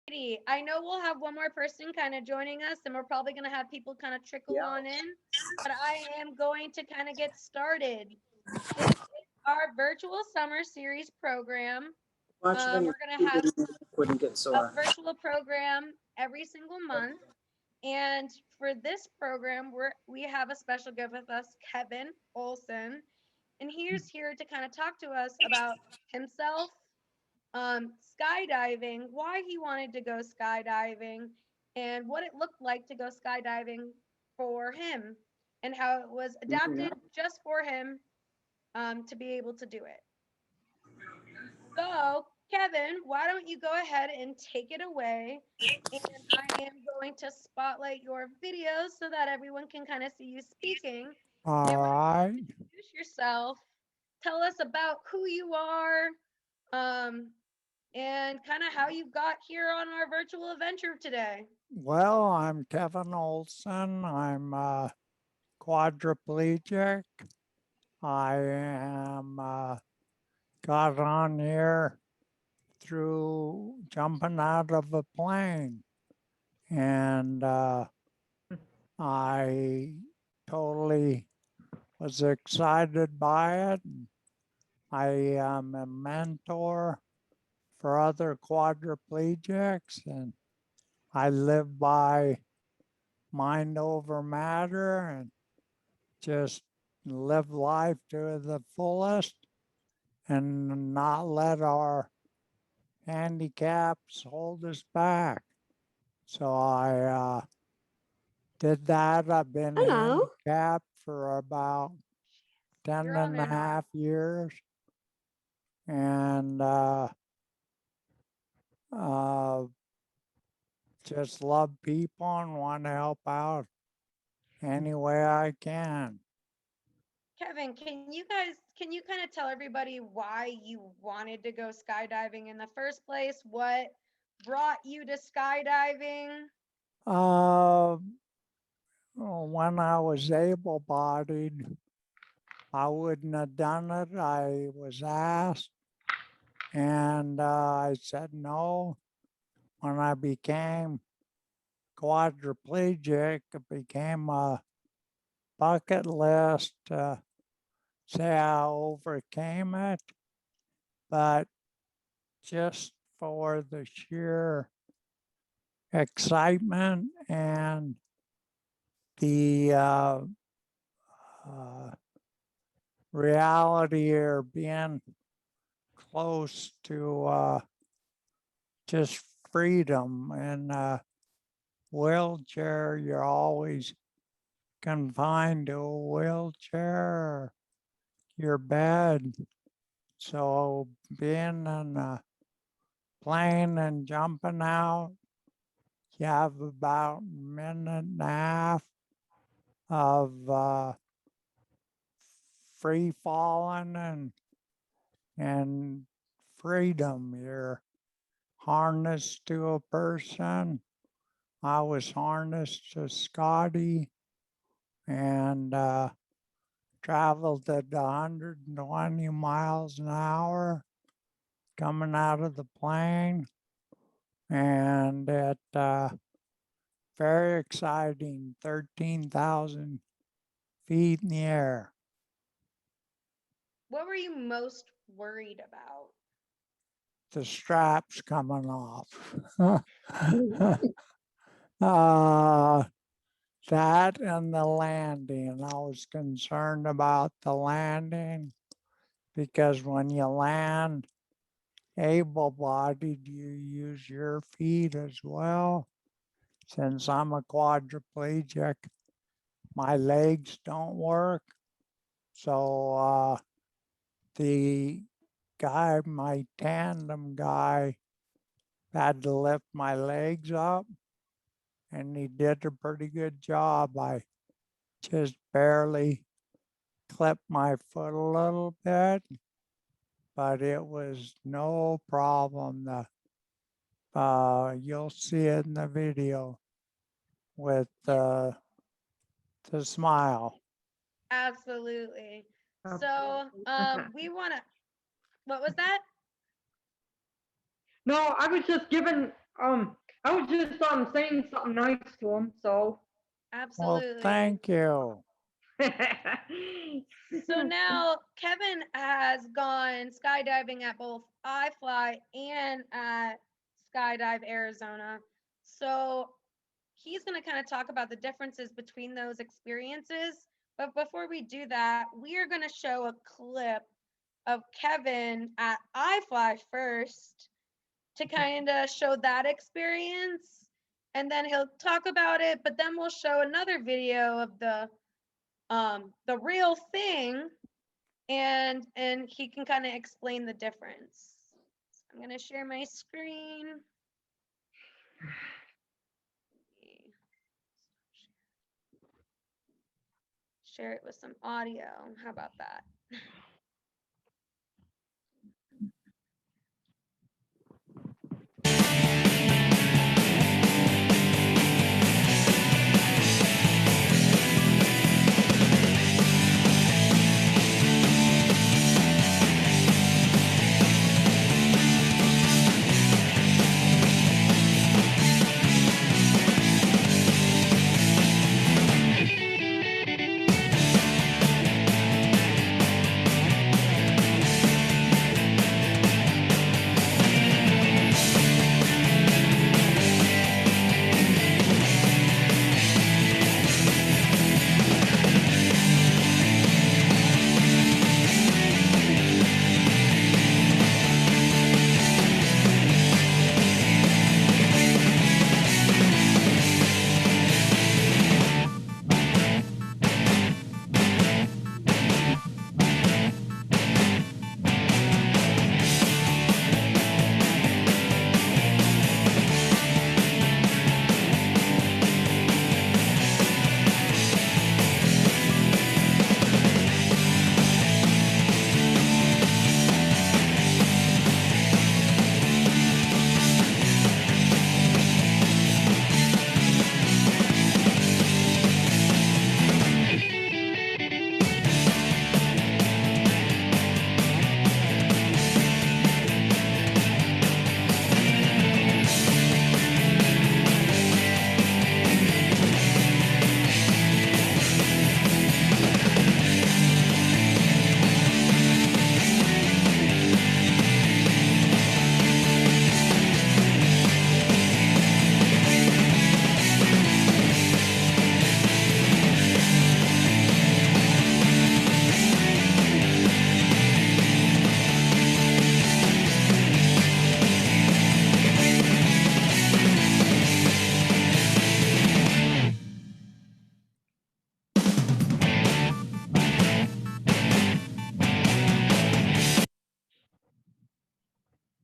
Alrighty. I know we'll have one more person kind of joining us, and we're probably going to have people kind of trickle on in, but I am going to kind of get started. This is our virtual summer series program. We're going to have a virtual program every single month. And for this program, we have a special guest with us, Kevin Olson, and he's here to kind of talk to us about himself, skydiving, why he wanted to go skydiving, and what it looked like to go skydiving for him, and how it was adapted just for him to be able to do it. So, Kevin, why don't you go ahead and take it away? And I am going to spotlight your videos so that everyone can kind of see you speaking. And All why don't right. you introduce yourself? Tell us about who you are, um, and kind of how you got here on our virtual adventure today. Well, I'm Kevin Olson. I'm quadriplegic. I am got on here through jumping out of a plane, and I totally was excited by it. I am a mentor for other quadriplegics, and I live by mind over matter and just live life to the fullest and not let our handicaps hold us back. So I did that. I've been Hello. handicapped for about You're 10 on and there a now. half years. And uh, just love people and want to help out any way I can. Kevin, can you kind of tell everybody why you wanted to go skydiving in the first place? What brought you to skydiving? Uh, when I was able bodied, I wouldn't have done it. I was asked, and I said no. When I became quadriplegic, it became a bucket list to say I overcame it, but just for the sheer excitement and the uh, reality or being close to just freedom. In a wheelchair, you're always confined to a wheelchair or your bed. So being in a plane and jumping out, you have about a minute and a half of free falling and freedom. You're harnessed to a person. I was harnessed to Scotty and traveled at 120 miles an hour coming out of the plane. And it very exciting, 13,000 feet in the air. What were you most worried about? The straps coming off. uh, that and the landing. I was concerned about the landing because when you land able bodied, you use your feet as well. Since I'm a quadriplegic, my legs don't work. So the guy, my tandem guy, had to lift my legs up, and he did a pretty good job. I just barely clipped my foot a little bit, but it was no problem. You'll see it in the video with the smile. Absolutely. So, Okay. we want to. What was that? No, I was just giving I was just saying something nice to him, so. Well, Absolutely. thank you. So now Kevin has gone skydiving at both iFly and at SkyDive Arizona. So he's going to kind of talk about the differences between those experiences. But before we do that, we are going to show a clip of Kevin at iFly first to kind of show that experience. And then he'll talk about it, but then we'll show another video of the real thing, and he can kind of explain the difference. So I'm going to share my screen. Share it with some audio. How about that?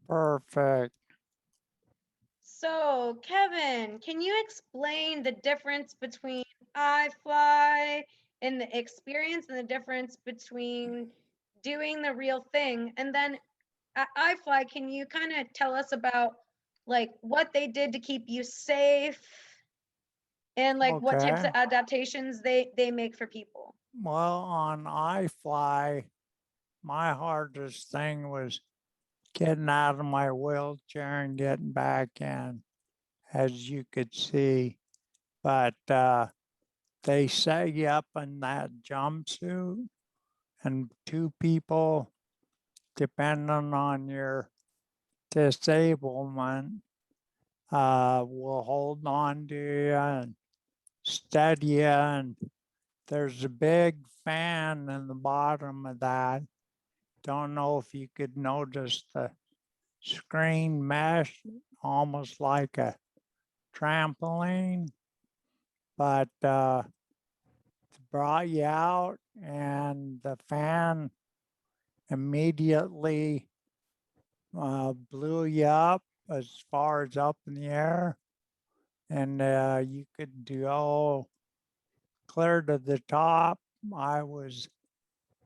Perfect. So, Kevin, can you explain the difference between iFly and the experience and the difference between doing the real thing? And then at iFly, can you kind of tell us about like what they did to keep you safe and like what types Okay. of adaptations they make for people? Well, on iFly, my hardest thing was getting out of my wheelchair and getting back in, as you could see. But they set you up in that jumpsuit, and two people, depending on your disablement, will hold on to you and steady you. And there's a big fan in the bottom of that. Don't know if you could notice the screen mesh, almost like a trampoline, but brought you out, and the fan immediately blew you up as far as up in the air, and you could go clear to the top. I was,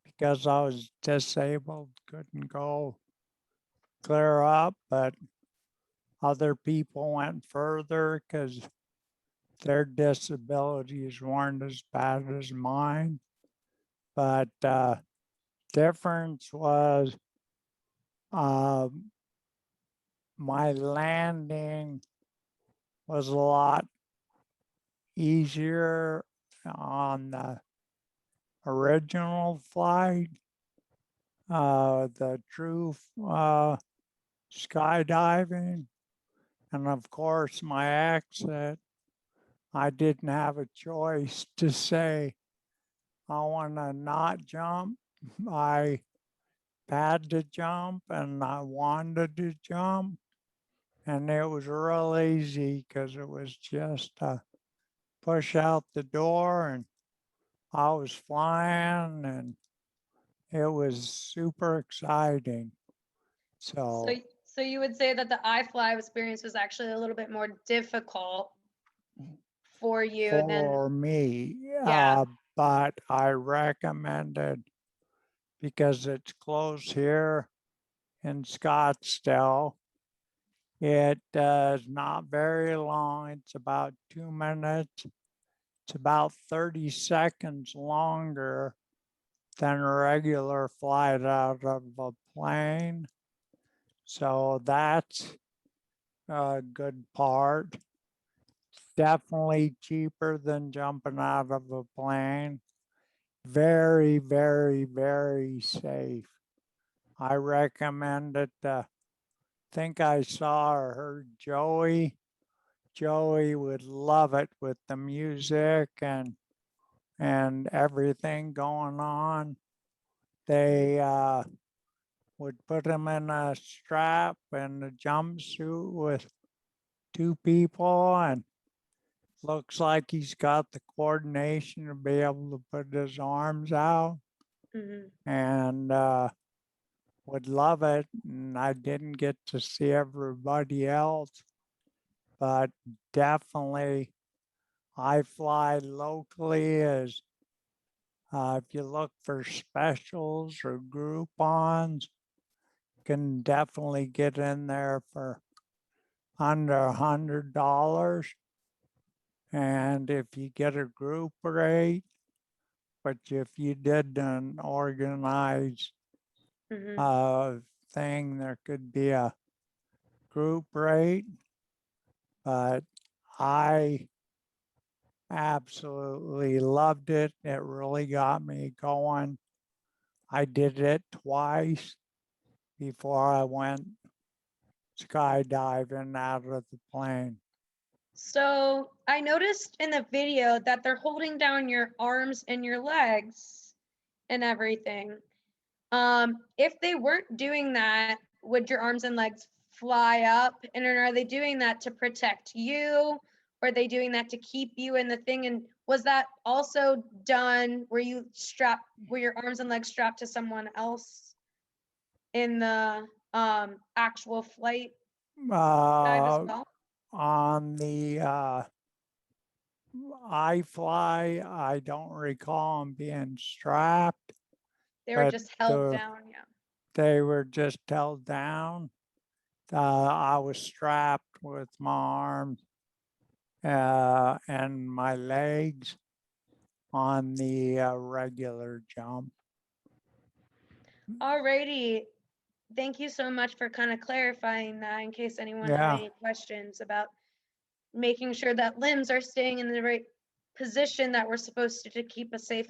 because I was disabled, couldn't go clear up, but other people went further because their disabilities weren't as bad as mine. But difference was my landing was a lot easier on the original flight. The true skydiving, and of course my exit, I didn't have a choice to say I want to not jump. I had to jump and I wanted to jump, and it was real easy because it was just push out the door and I was flying, and it was super exciting. So So you would say that the iFly experience was actually a little bit more difficult for you than, for me, yeah. but I recommend it because it's close here in Scottsdale. It is not very long. It's about 2 minutes. It's about 30 seconds longer than a regular flight out of a plane. So that's a good part. Definitely cheaper than jumping out of a plane. Very, very, very safe. I recommend it. Think I saw or heard Joey. Joey would love it with the music and everything going on. They would put him in a strap and a jumpsuit with 2 people, and looks like he's got the coordination to be able to put his arms out, and would love it. And I didn't get to see everybody else, but definitely IFly locally is, if you look for specials or Groupons, can definitely get in there for under $100. And if you get a group rate, but if you did an organized thing, there could be a group rate. But I absolutely loved it. It really got me going. I did it twice before I went skydiving out of the plane. So I noticed in the video that they're holding down your arms and your legs and everything. If they weren't doing that, would your arms and legs fly up? And are they doing that to protect you? Or are they doing that to keep you in the thing? And was that also done where your arms and legs strapped to someone else in the actual flight dive as well? On the IFly, I don't recall them being strapped. They were but just held down, yeah. They were just held down. I was strapped with my arms and my legs on the regular jump. Alrighty. Thank you so much for kind of clarifying that in case anyone had any questions about making sure that limbs are staying in the right position that we're supposed to keep a safe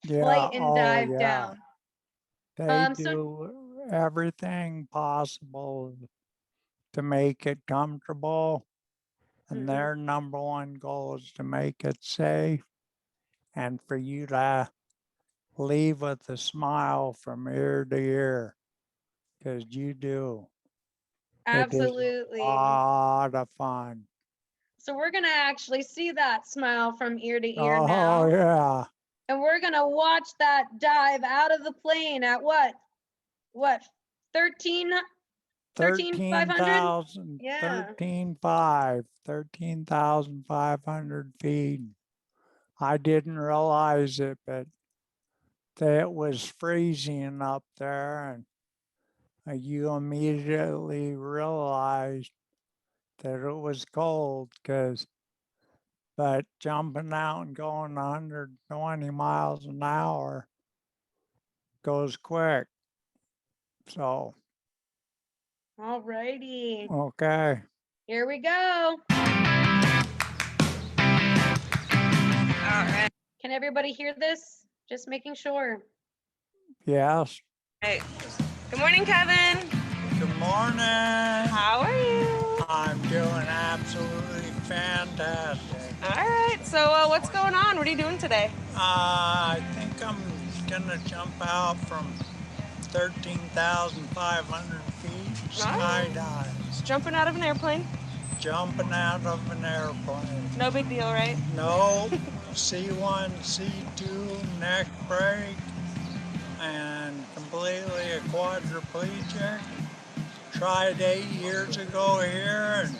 flight and dive down. They So do everything possible to make it comfortable. And their number one goal is to make it safe and for you to leave with a smile from ear to ear, because you do. absolutely. It is a lot of fun. So we're gonna actually see that smile from ear to ear Oh, now. yeah. And we're gonna watch that dive out of the plane at what? 13,500? Yeah. 13,500 feet. I didn't realize it, but it was freezing up there, and you immediately realized that it was cold, but jumping out and going 120 miles an hour goes quick. So, Alrighty. okay. Here we go. Can everybody hear this? Just making sure. Yes. Hey. Good morning, Kevin. Good morning. How are you? I'm doing absolutely fantastic. All right. So what's going on? What are you doing today? I think I'm gonna jump out from 13,500 feet, skydive. Just jumping out of an airplane. Jumping out of an airplane. No big deal, right? No, C1, C2, neck break, and completely a quadriplegic. Tried 8 years ago here and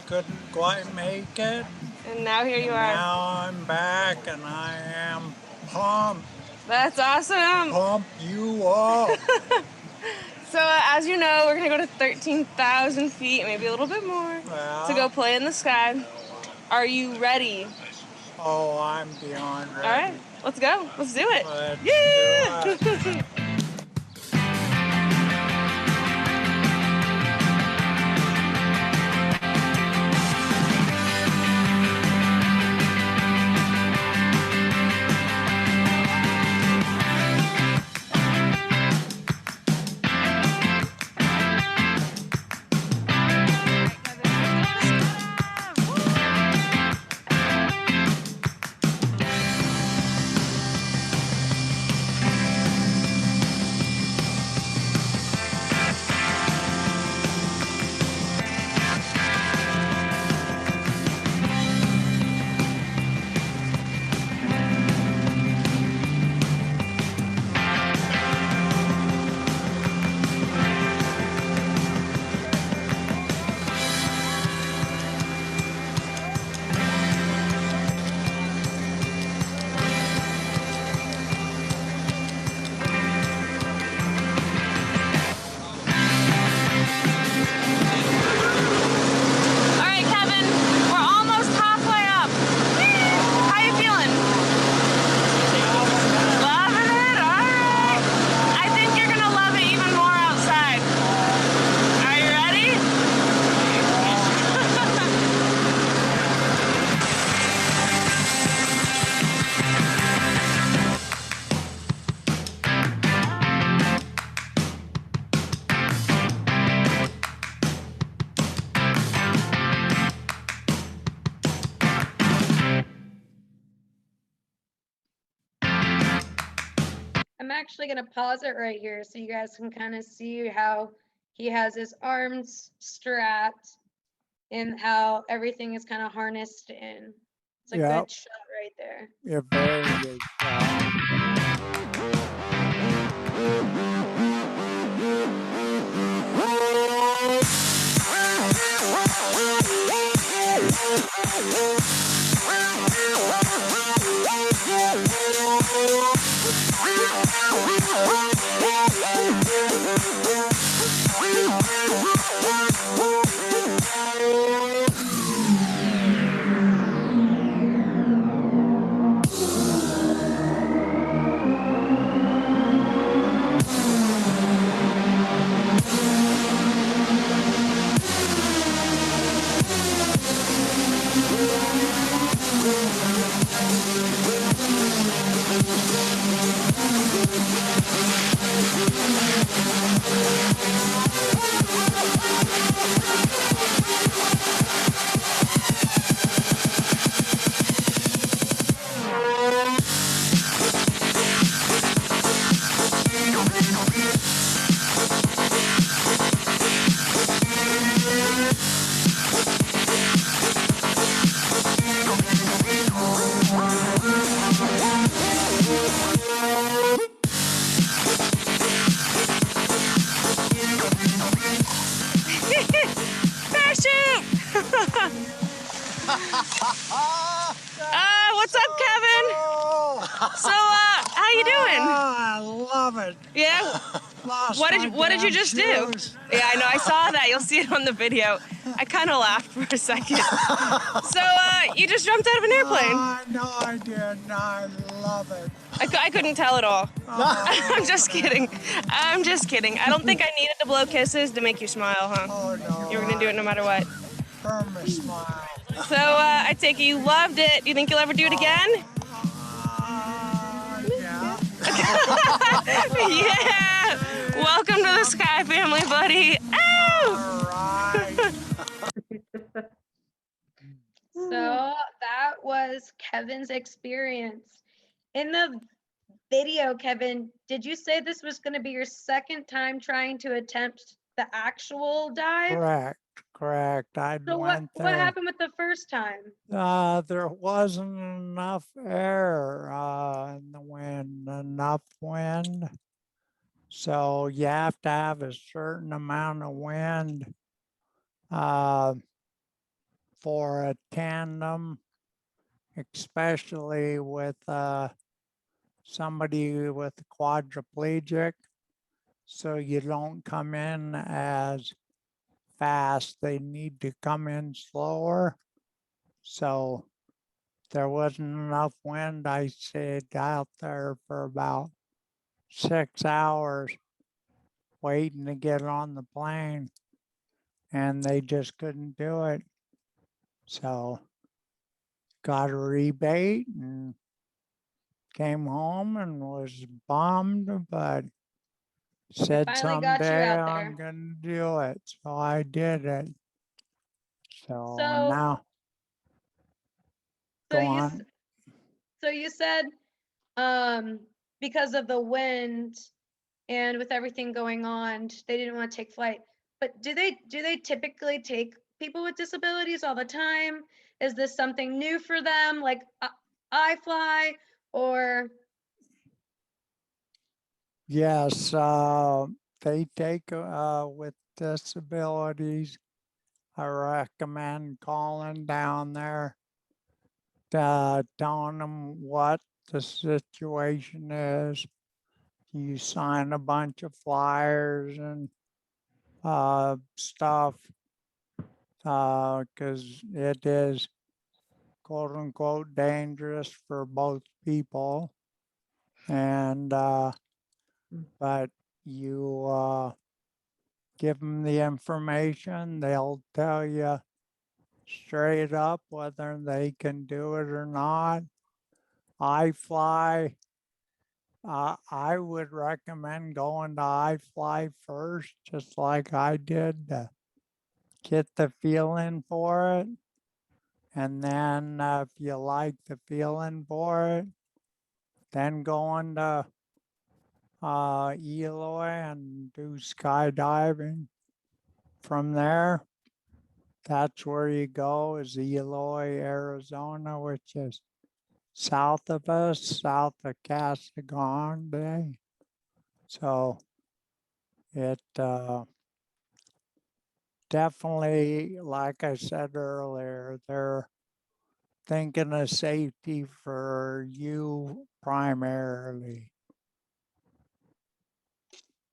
couldn't quite make it. And now here you are. Now I'm back and I am pumped. That's awesome. Pump you up. So as you know, we're gonna go to 13,000 feet, maybe a little bit more, to go play in the sky. Are you ready? Oh, I'm beyond ready. All right, let's go. Let's do it. Let's Yeah. do it. I'm actually going to pause it right here so you guys can kind of see how he has his arms strapped and how everything is kind of harnessed in. It's a good shot right there. Yeah, very good shot. What's up, Kevin? So, how you doing? I love it. Yeah. What did you just do? Yeah, I know. I saw that. You'll see it on the video. I kind of laughed for a second. So, you just jumped out of an airplane? No, I didn't. I love it. I couldn't tell at all. I'm just kidding. I'm just kidding. I don't think I needed to blow kisses to make you smile, huh? Oh, no. You were gonna do it no matter what. Perma smile. So, I take it you loved it. Do you think you'll ever do it again? Yeah! Welcome to the Sky family, buddy. Ow! So that was Kevin's experience. In the video, Kevin, did you say this was going to be your second time trying to attempt the actual dive? Correct. I So went what there. happened with the first time? There wasn't enough air in the wind, enough wind. So you have to have a certain amount of wind for a tandem, especially with somebody with quadriplegic. So you don't come in as fast. They need to come in slower. So there wasn't enough wind. I stayed out there for about 6 hours waiting to get on the plane, and they just couldn't do it. So got a rebate and came home and was bummed, but said Finally got you someday out I'm there. gonna do it. So I did it. So So now so go you on. so you said because of the wind and with everything going on, they didn't want to take flight. But do they typically take people with disabilities all the time? Is this something new for them, like IFly, or? Yes, they take with disabilities. I recommend calling down there, telling them what the situation is. You sign a bunch of flyers and stuff, because it is quote unquote dangerous for both people. And but you give them the information, they'll tell you straight up whether they can do it or not. IFly, I would recommend going to IFly first, just like I did, to get the feeling for it. And then if you like the feeling for it, then go on to Eloy and do skydiving. From there, that's where you go, is Eloy, Arizona, which is south of us, south of Casa Grande. So it definitely, like I said earlier, they're thinking of safety for you primarily.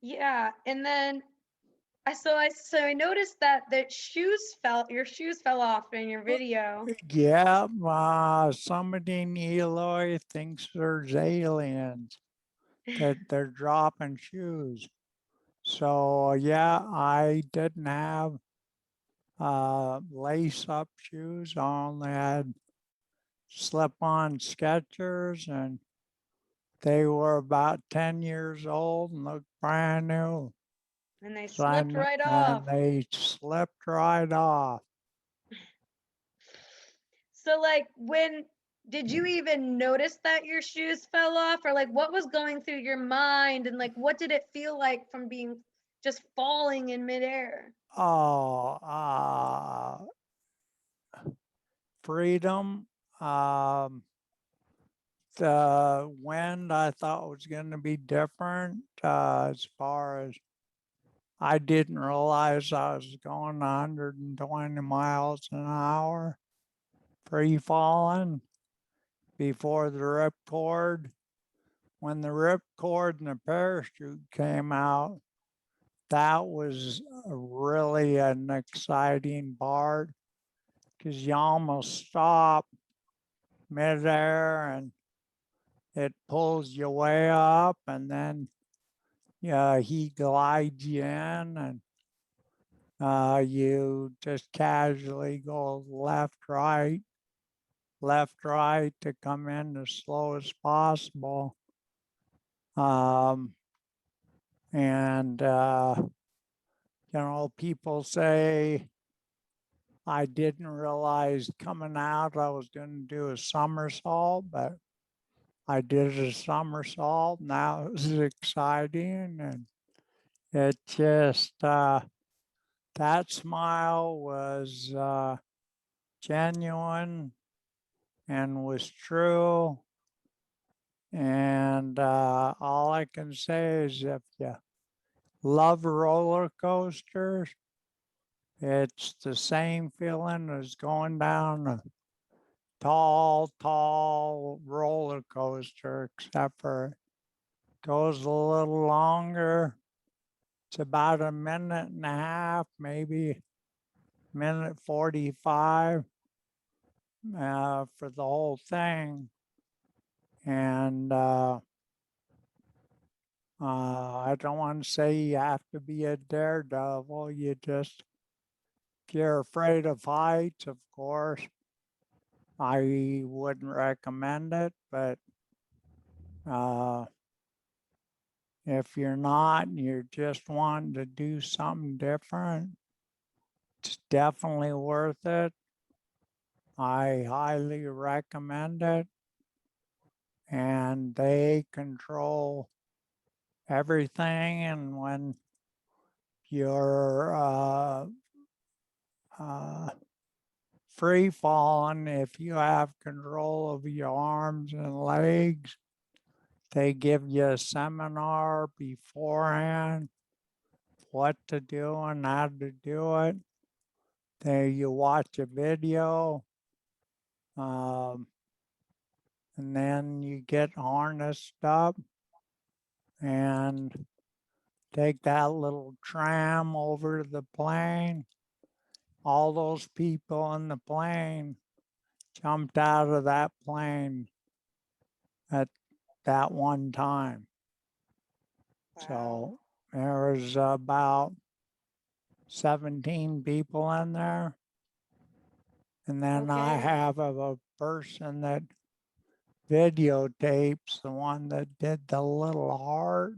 Yeah, and then I noticed that your shoes fell off in your video. Yeah, somebody in Eloy thinks there's aliens, that they're dropping shoes. So yeah, I didn't have lace-up shoes. I only had slip-on Skechers, and they were about 10 years old and looked brand new. And they So slipped right and off. they slipped right off. So like when did you even notice that your shoes fell off, or like what was going through your mind, and like what did it feel like from being just falling in midair? Oh, freedom. The wind I thought was going to be different, as far as I didn't realize I was going 120 miles an hour free falling before the ripcord. When the ripcord and the parachute came out, that was really an exciting part, because you almost stop midair and it pulls you way up, and then he glides you in, and you just casually go left, right to come in as slow as possible. And, people say I didn't realize coming out I was going to do a somersault, but I did a somersault. Now it was exciting, and it just, that smile was genuine and was true. And all I can say is if you love roller coasters, it's the same feeling as going down a tall roller coaster, except for it goes a little longer. It's about a minute and a half, maybe minute 45 for the whole thing. And I don't want to say you have to be a daredevil. You just, if you're afraid of heights, of course, I wouldn't recommend it. But if you're not and you're just wanting to do something different, it's definitely worth it. I highly recommend it. And they control everything. And when you're free falling, if you have control of your arms and legs, they give you a seminar beforehand what to do and how to do it. There you watch a video, and then you get harnessed up and take that little tram over the plane. All those people in the plane jumped out of that plane at that one time. Wow. So there was about 17 people in there. And then I Okay. have a person that videotapes, the one that did the little heart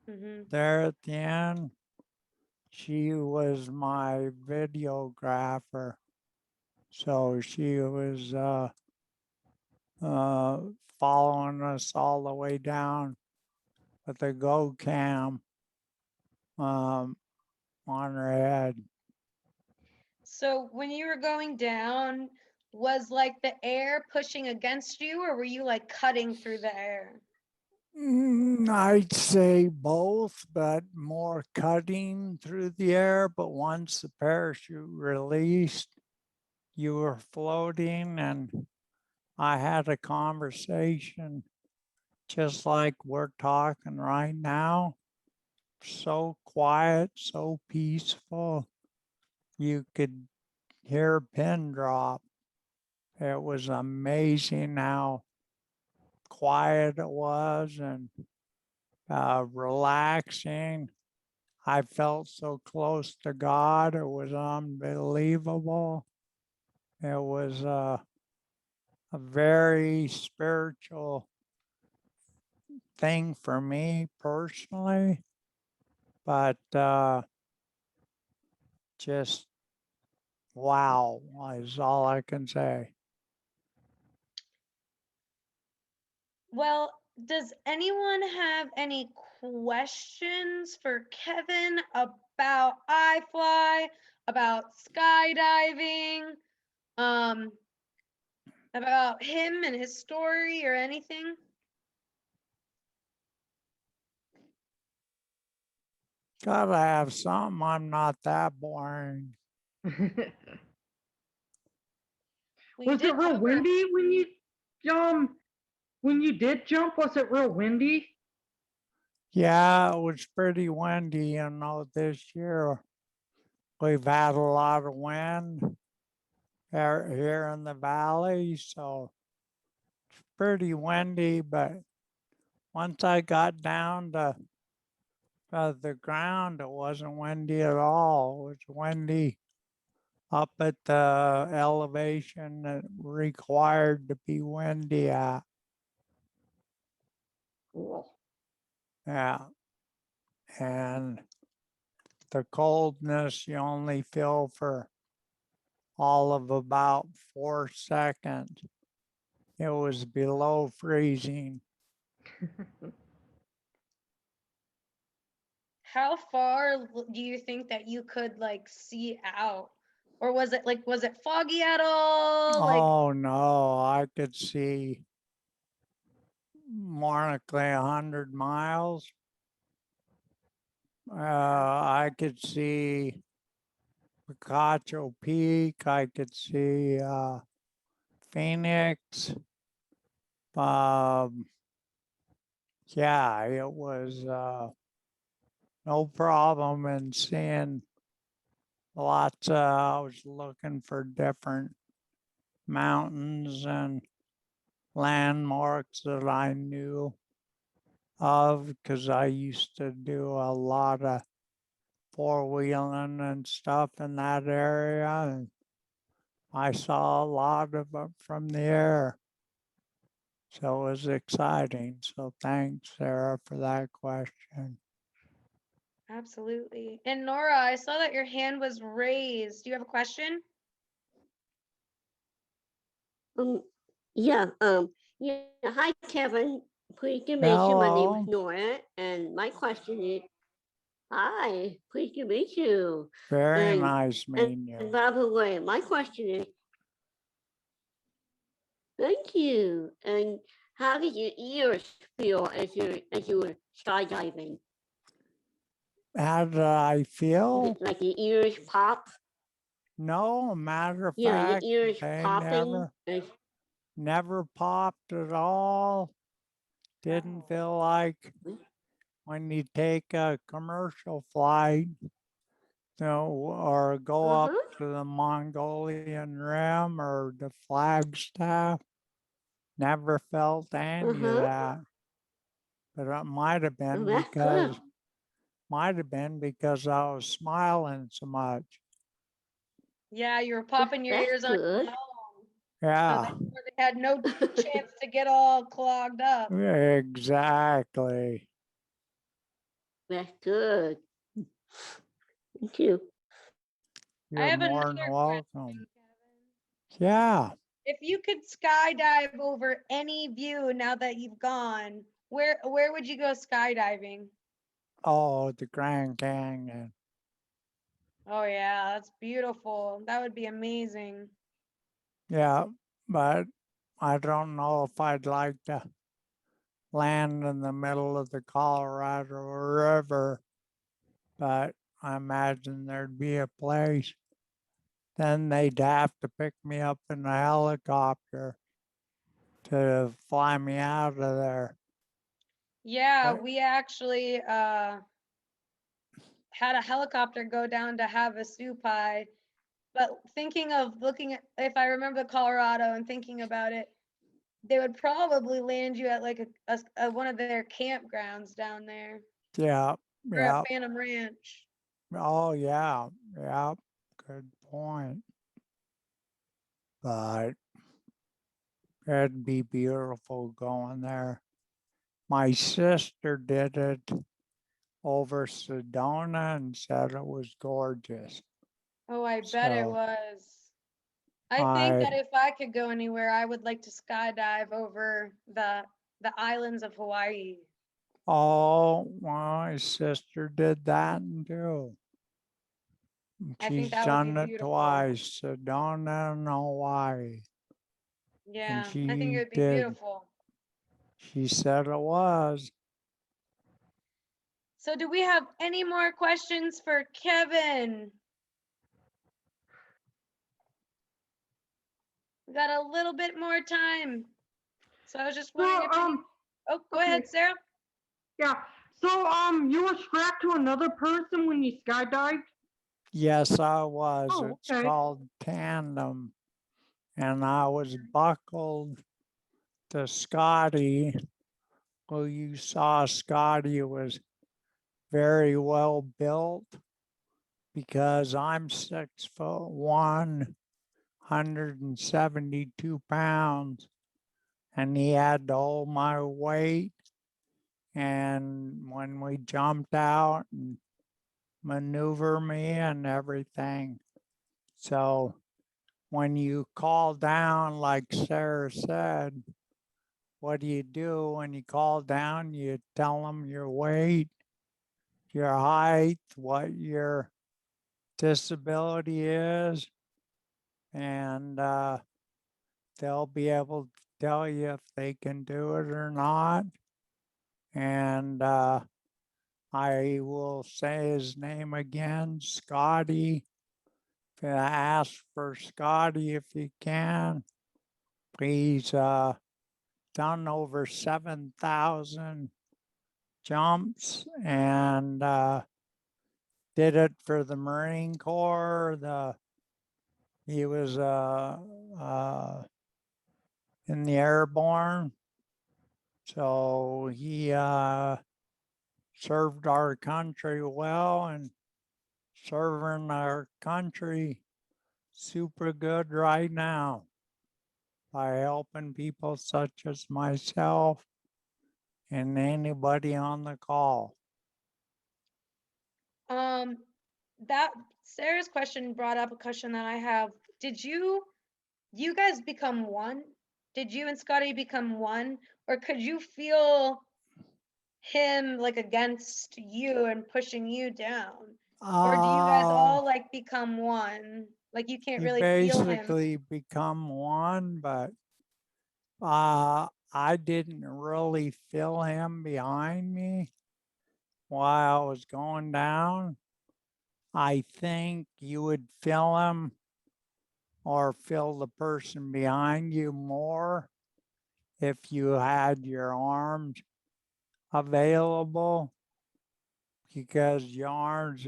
there at the end. She was my videographer. So she was following us all the way down with a Go Cam on her head. So when you were going down, was like the air pushing against you, or were you like cutting through the air? I'd say both, but more cutting through the air. But once the parachute released, you were floating, and I had a conversation just like we're talking right now. So quiet, so peaceful. You could hear a pin drop. It was amazing how quiet it was and relaxing. I felt so close to God. It was unbelievable. It was a very spiritual thing for me personally, but just wow is all I can say. Well, does anyone have any questions for Kevin about IFly, about skydiving, about him and his story or anything? Gotta have something. I'm not that boring. Was it real windy when you did jump? Was it real windy? Yeah, it was pretty windy, this year. We've had a lot of wind here in the valley, so it's pretty windy, but once I got down to the ground, it wasn't windy at all. It was windy up at the elevation that required to be windy at. Cool. Yeah. And the coldness you only feel for all of about 4 seconds. It was below freezing. How far do you think that you could like see out? Or was it foggy at all? Like, Oh no, I could see more like 100 miles. I could see Picacho Peak. I could see Phoenix. Yeah, it was no problem in seeing lots. I was looking for different mountains and landmarks that I knew of because I used to do a lot of four-wheeling and stuff in that area. And I saw a lot of it from the air. So it was exciting. So thanks, Sarah, for that question. absolutely. And Nora, I saw that your hand was raised. Do you have a question? Yeah, yeah. Hi, Kevin. Pleased to meet you. My name is Hello. Nora, and my question is, hi, pleased to meet you. Very And- nice meeting And you. by the way, my question is, thank you. And how did your ears feel as you were skydiving? How did I feel? Like your ears pop? No, matter of Yeah, fact, your ears they popping. never popped at all. Didn't feel like when you take a commercial flight, or go up to the Mongolian Rim or the Flagstaff, never felt any of that. But it might have been That's good. because I was smiling so much. Yeah, you were popping your That's ears on your good. own. Yeah, They had no chance to get all clogged up. exactly. That's good. Thank you. You're have more another than question, welcome. Kevin. Yeah. If you could skydive over any view now that you've gone, where would you go skydiving? Oh, the Grand Canyon. Oh yeah, that's beautiful. That would be amazing. Yeah, but I don't know if I'd like to land in the middle of the Colorado River, but I imagine there'd be a place. Then they'd have to pick me up in a helicopter to fly me out of there. Yeah, But- we actually had a helicopter go down to Havasupai. But thinking of looking at, if I remember Colorado and thinking about it, they would probably land you at like a one of their campgrounds down there. Yeah, Or yeah. at Phantom Ranch. Oh, yeah, yeah. Good point. But it'd be beautiful going there. My sister did it over Sedona and said it was gorgeous. Oh, I bet it So, was. I think that I, if I could go anywhere, I would like to skydive over the islands of Hawaii. oh, my sister did that too. I think She's that would be done it beautiful. twice, Sedona and Hawaii. Yeah, I think she it would be did. beautiful. She said it was. So do we have any more questions for Kevin? We got a little bit more time. So I was just wondering if oh, go okay. ahead, Sarah. Yeah. So, you were strapped to another person when you skydived? Yes, I was. Oh, It's okay. called tandem. And I was buckled to Scotty. Well, you saw Scotty was very well built because I'm 6'1", 172 pounds, and he had to hold my weight And when we jumped out and maneuver me and everything. So when you call down, like Sarah said, what do you do when you call down? You tell them your weight, your height, what your disability is, and they'll be able to tell you if they can do it or not. And I will say his name again, Scotty. Ask for Scotty if you can. He's done over 7,000 jumps and did it for the Marine Corps. He was in the airborne, so he served our country well, and serving our country super good right now by helping people such as myself and anybody on the call. That Sarah's question brought up a question that I have. Did you guys become one? Did you and Scotty become one? Or could you feel him like against you and pushing you down? Or do you guys all like become one? Like you can't You really feel him. basically become one, but I didn't really feel him behind me while I was going down. I think you would feel him or feel the person behind you more if you had your arms available, because your arms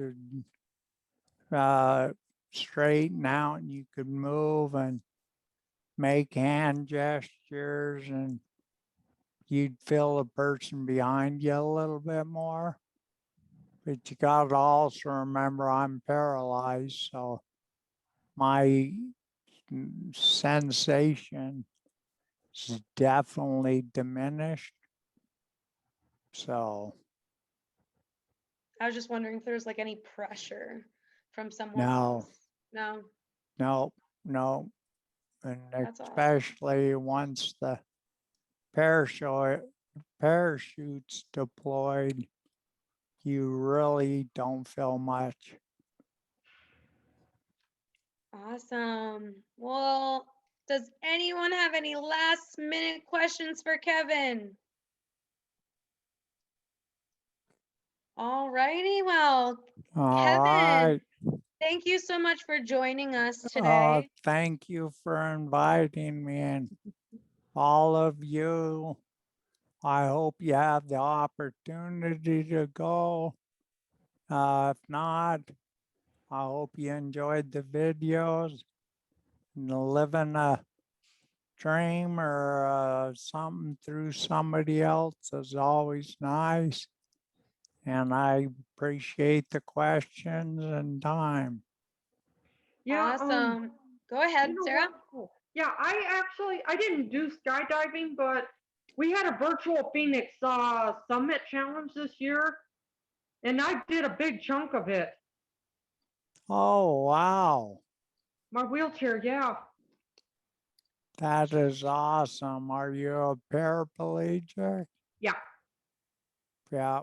are straighten out and you could move and make hand gestures, and you'd feel the person behind you a little bit more. But you got to also remember I'm paralyzed, so my sensation is definitely diminished. So I was just wondering if there's like any pressure from someone no, else. No. no. And That's awesome. especially once the parachute's deployed, you really don't feel much. Awesome. Well, does anyone have any last minute questions for Kevin? All righty. Well, All Kevin, right. thank you so much for joining us today. Thank you for inviting me, and all of you. I hope you have the opportunity to go. If not, I hope you enjoyed the videos. And living a dream or something through somebody else is always nice. And I appreciate the questions and time. Yeah. Awesome. Go ahead, Sarah. What? Yeah, I didn't do skydiving, but we had a virtual Phoenix Summit challenge this year, and I did a big chunk of it. Oh, wow. My wheelchair, yeah. That is awesome. Are you a paraplegic? Yeah. Yeah.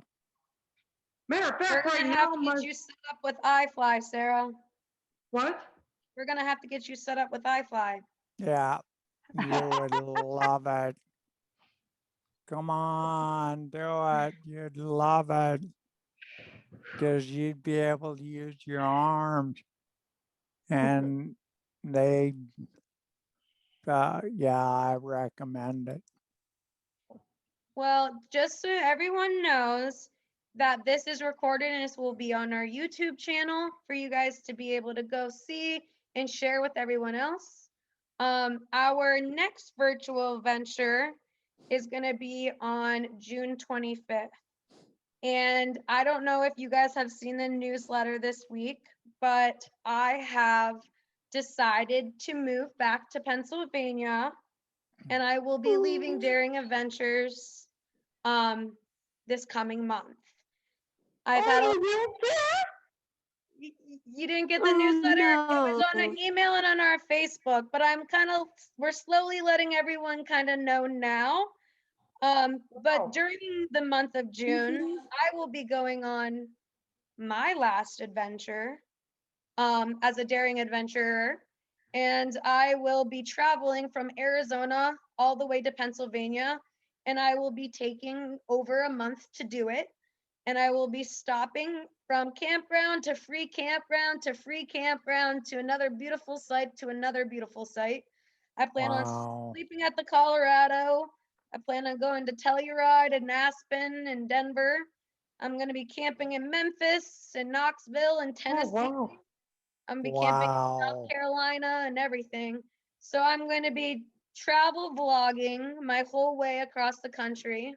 Matter of We're fact, right gonna now, have to get you set up with IFly, Sarah. What? We're gonna have to get you set up with IFly. Yeah. You would love it. Come on, do it. You'd love it. Because you'd be able to use your arms. And they, yeah, I recommend it. Well, just so everyone knows that this is recorded and this will be on our YouTube channel for you guys to be able to go see and share with everyone else. Our next virtual venture is going to be on June 25th. And I don't know if you guys have seen the newsletter this week, but I have decided to move back to Pennsylvania, and I will be leaving Daring Adventures this coming month. I've had a Oh, you will too? you didn't get the Oh, newsletter. It was on no. an email and on our Facebook, but we're slowly letting everyone kind of know now. Wow. But during the month of June, Mhm. I will be going on my last adventure as a daring adventurer, and I will be traveling from Arizona all the way to Pennsylvania, and I will be taking over a month to do it. And I will be stopping from campground to free campground to free campground to another beautiful site to another beautiful site. I plan on Wow. sleeping at the Colorado. I plan on going to Telluride and Aspen and Denver. I'm going to be camping in Memphis and Knoxville and Oh, Tennessee. wow. I'm going to be camping in Wow. South Carolina and everything. So I'm going to be travel vlogging my whole way across the country.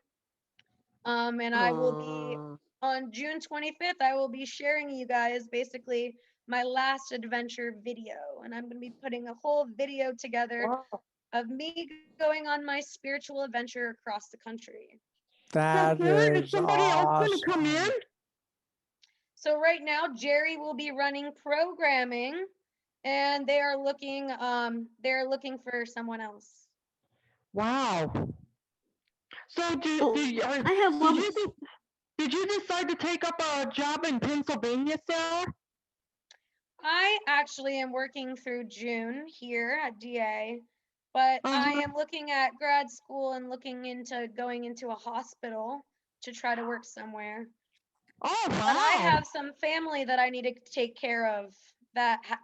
And I will be Aw. on June 25th, I will be sharing you guys basically my last adventure video. And I'm going to be putting a whole video together Wow. of me going on my spiritual adventure across the country. So That good. Is is somebody else going to come in? awesome. So right now, Jerry will be running programming, and they're looking for someone else. Wow. So Oh, I have so one. did you decide to take up a job in Pennsylvania, Sarah? I actually am working through June here at DA, but I Uh-huh. am looking at grad school and looking into going into a hospital to try to work somewhere. Oh, But I wow. have some family that I need to take care of.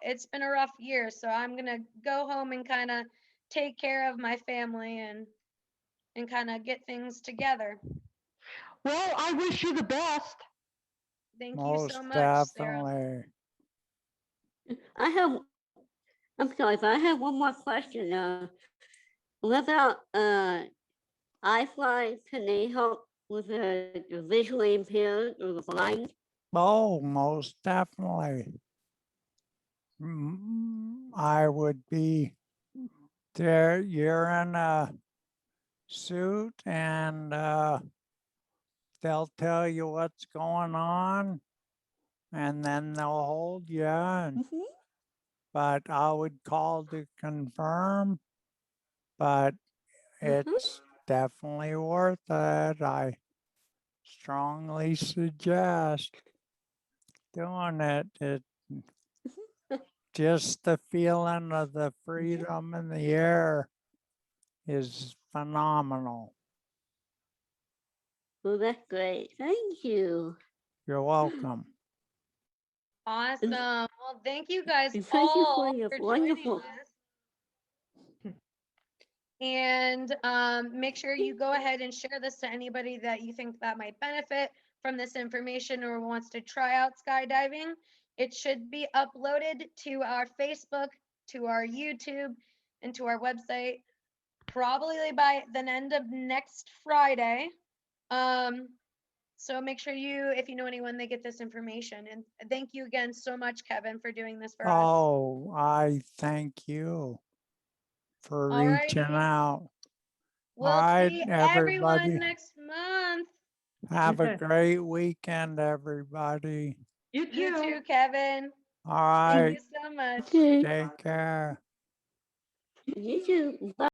It's been a rough year, so I'm gonna go home and kind of take care of my family and kind of get things together. Well, I wish you the best. Thank you Most so much, Sarah. definitely. I have. I'm sorry, but I have one more question. What about IFly? Can they help with the visually impaired or the blind? Oh, most definitely. I would be there. You're in a suit and they'll tell you what's going on and then they'll hold you. But I would call to confirm, but it's definitely worth it. I strongly suggest doing it. Just the feeling of the freedom in the air is phenomenal. Well, that's great. Thank you. You're welcome. Awesome. Well, thank you guys And thank you for all your for joining wonderful. us. And make sure you go ahead and share this to anybody that you think that might benefit from this information or wants to try out skydiving. It should be uploaded to our Facebook, to our YouTube, and to our website probably by the end of next Friday. So make sure if you know anyone, they get this information. And thank you again so much, Kevin, for doing this for us. Oh, I thank you for All reaching righty. out. We'll All right, see everybody. everyone next month. Have a great weekend, everybody. You You too. too, Kevin. All Thank right, you so much. Okay. take care. You too. Bye.